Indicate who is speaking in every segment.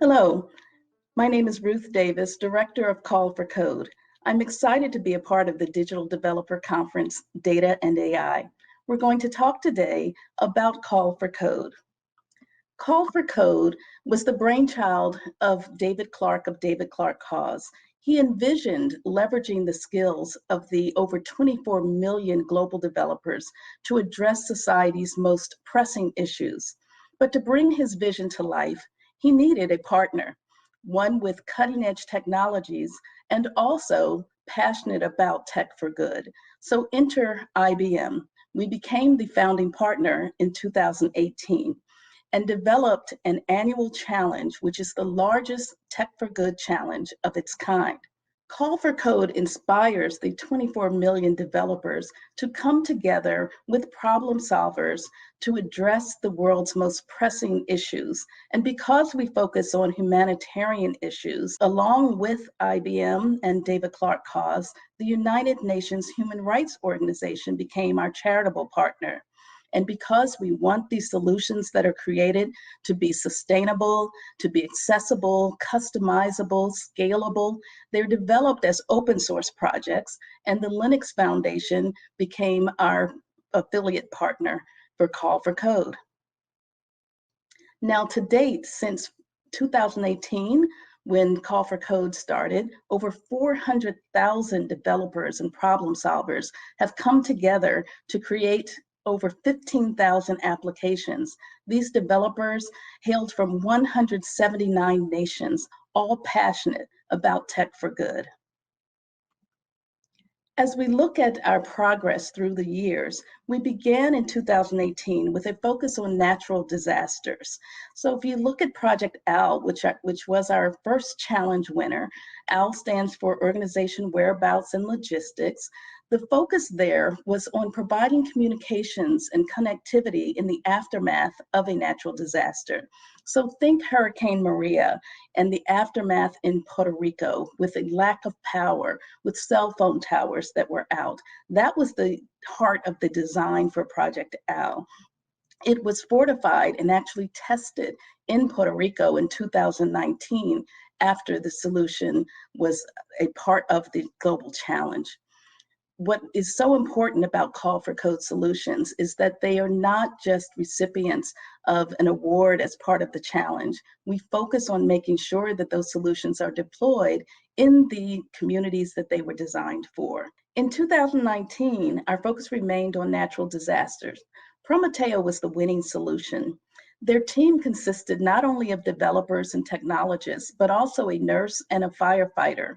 Speaker 1: Hello, my name is Ruth Davis, Director of Call for Code. I'm excited to be a part of the Digital Developer Conference, Data and AI. We're going to talk today about Call for Code. Call for Code was the brainchild of David Clark of David Clark Cause. He envisioned leveraging the skills of the over 24 million global developers to address society's most pressing issues. But to bring his vision to life, he needed a partner, one with cutting-edge technologies and also passionate about tech for good. So enter IBM. We became the founding partner in 2018 and developed an annual challenge, which is the largest Tech for Good challenge of its kind. Call for Code inspires the 24 million developers to come together with problem solvers to address the world's most pressing issues. And because we focus on humanitarian issues, along with IBM and David Clark Cause, the United Nations Human Rights Organization became our charitable partner. And because we want these solutions that are created to be sustainable, to be accessible, customizable, scalable, they're developed as open source projects, and the Linux Foundation became our affiliate partner for Call for Code. Now, to date, since 2018, when Call for Code started, over 400,000 developers and problem solvers have come together to create over 15,000 applications. These developers hailed from 179 nations, all passionate about tech for good. As we look at our progress through the years, we began in 2018 with a focus on natural disasters. So if you look at Project OWL, which was our first challenge winner, OWL stands for Organization, Whereabouts, and Logistics. The focus there was on providing communications and connectivity in the aftermath of a natural disaster. So think Hurricane Maria and the aftermath in Puerto Rico with a lack of power, with cell phone towers that were out. That was the heart of the design for Project OWL. It was fortified and actually tested in Puerto Rico in 2019 after the solution was a part of the global challenge. What is so important about Call for Code solutions is that they are not just recipients of an award as part of the challenge. We focus on making sure that those solutions are deployed in the communities that they were designed for. In 2019, our focus remained on natural disasters. Prometeo was the winning solution. Their team consisted not only of developers and technologists, but also a nurse and a firefighter.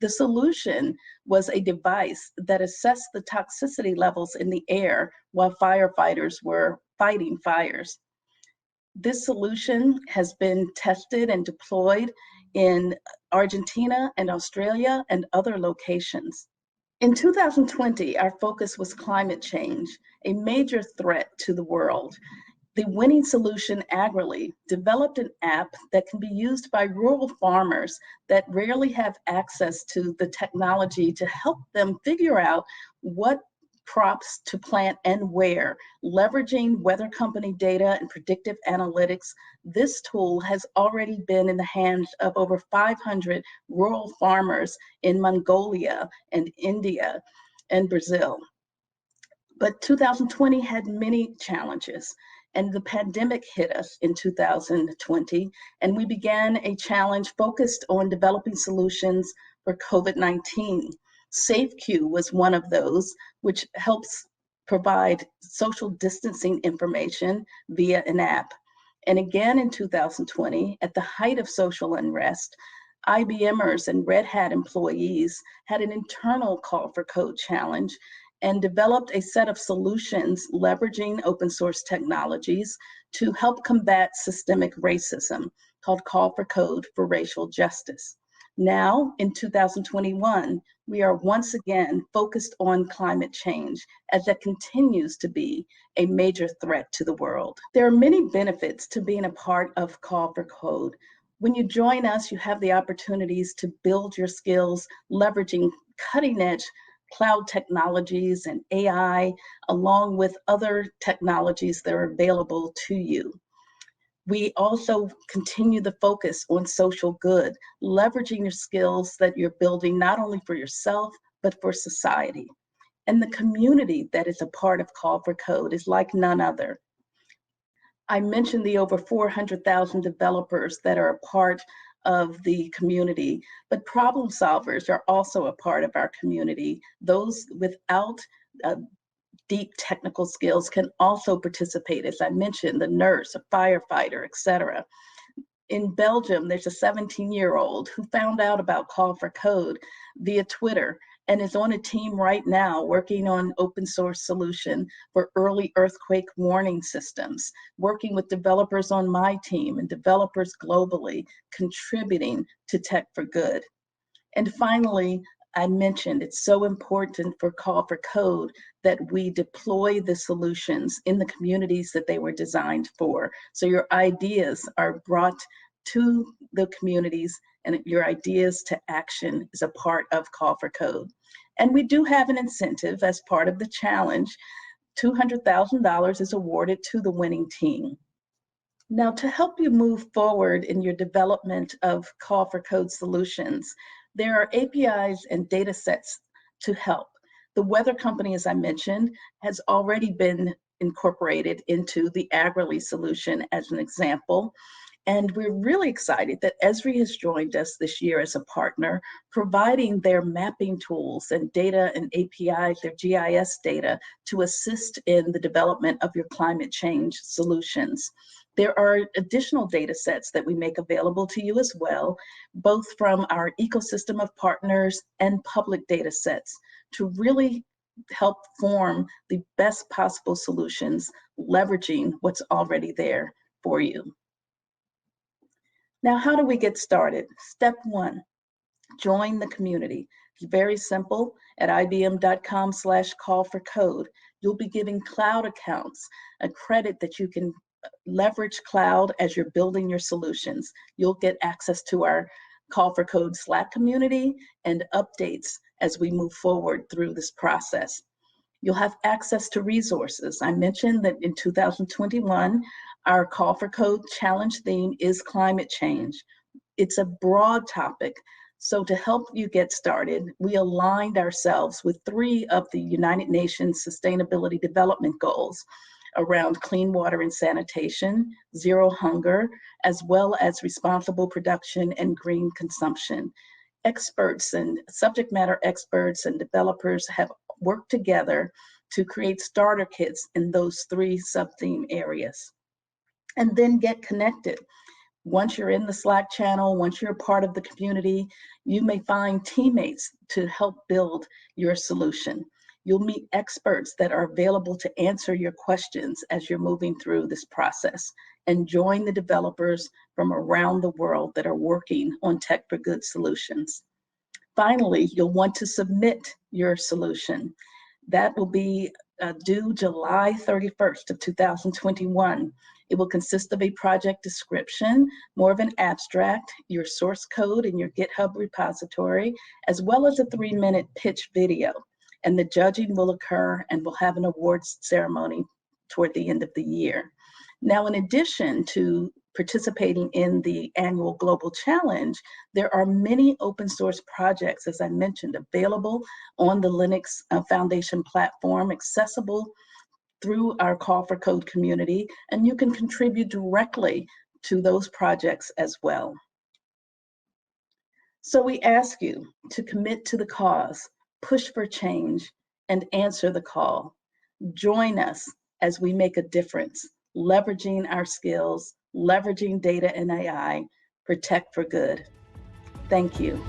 Speaker 1: The solution was a device that assessed the toxicity levels in the air while firefighters were fighting fires. This solution has been tested and deployed in Argentina and Australia and other locations. In 2020, our focus was climate change, a major threat to the world. The winning solution, Agrily, developed an app that can be used by rural farmers that rarely have access to the technology to help them figure out what crops to plant and where. Leveraging weather company data and predictive analytics, this tool has already been in the hands of over 500 rural farmers in Mongolia and India and Brazil. But 2020 had many challenges. And the pandemic hit us in 2020, and we began a challenge focused on developing solutions for COVID-19. SafeQ was one of those, which helps provide social distancing information via an app. And again in 2020, at the height of social unrest, IBMers and Red Hat employees had an internal Call for Code challenge and developed a set of solutions leveraging open source technologies to help combat systemic racism called Call for Code for Racial Justice. Now, in 2021, we are once again focused on climate change as that continues to be a major threat to the world. There are many benefits to being a part of Call for Code. When you join us, you have the opportunities to build your skills leveraging cutting-edge cloud technologies and AI, along with other technologies that are available to you. We also continue the focus on social good, leveraging your skills that you're building not only for yourself, but for society. And the community that is a part of Call for Code is like none other. I mentioned the over 400,000 developers that are a part of the community, but problem solvers are also a part of our community. Those without deep technical skills can also participate, as I mentioned, the nurse, a firefighter, etc. In Belgium, there's a 17-year-old who found out about Call for Code via Twitter and is on a team right now working on open source solution for early earthquake warning systems, working with developers on my team and developers globally, contributing to Tech for Good. And finally, I mentioned it's so important for Call for Code that we deploy the solutions in the communities that they were designed for. So your ideas are brought to the communities and your ideas to action is a part of Call for Code. And we do have an incentive as part of the challenge. $200,000 is awarded to the winning team. Now, to help you move forward in your development of Call for Code solutions, there are APIs and data sets to help. The weather company, as I mentioned, has already been incorporated into the Agrily solution as an example. And we're really excited that Esri has joined us this year as a partner, providing their mapping tools and data and APIs, their GIS data, to assist in the development of your climate change solutions. There are additional data sets that we make available to you as well, both from our ecosystem of partners and public data sets to really help form the best possible solutions, leveraging what's already there for you. Now, how do we get started? Step one, join the community. It's very simple. At ibm.com/call-for-code, you'll be giving cloud accounts a credit that you can leverage cloud as you're building your solutions. You'll get access to our Call for Code Slack community and updates as we move forward through this process. You'll have access to resources. I mentioned that in 2021, our Call for Code challenge theme is climate change. It's a broad topic. So to help you get started, we aligned ourselves with 3 of the United Nations Sustainability Development Goals around clean water and sanitation, zero hunger, as well as responsible production and green consumption. Experts and subject matter experts and developers have worked together to create starter kits in those 3 sub-theme areas. And then get connected. Once you're in the Slack channel, once you're a part of the community, you may find teammates to help build your solution. You'll meet experts that are available to answer your questions as you're moving through this process, and join the developers from around the world that are working on Tech for Good solutions. Finally, you'll want to submit your solution. That will be due July 31st of 2021. It will consist of a project description, more of an abstract, your source code in your GitHub repository, as well as a 3-minute pitch video. And the judging will occur and we'll have an awards ceremony toward the end of the year. Now, in addition to participating in the annual Global Challenge, there are many open source projects, as I mentioned, available on the Linux Foundation platform, accessible through our Call for Code community, and you can contribute directly to those projects as well. So we ask you to commit to the cause, push for change, and answer the call. Join us as we make a difference, leveraging our skills, leveraging data and AI for Tech for Good. Thank you.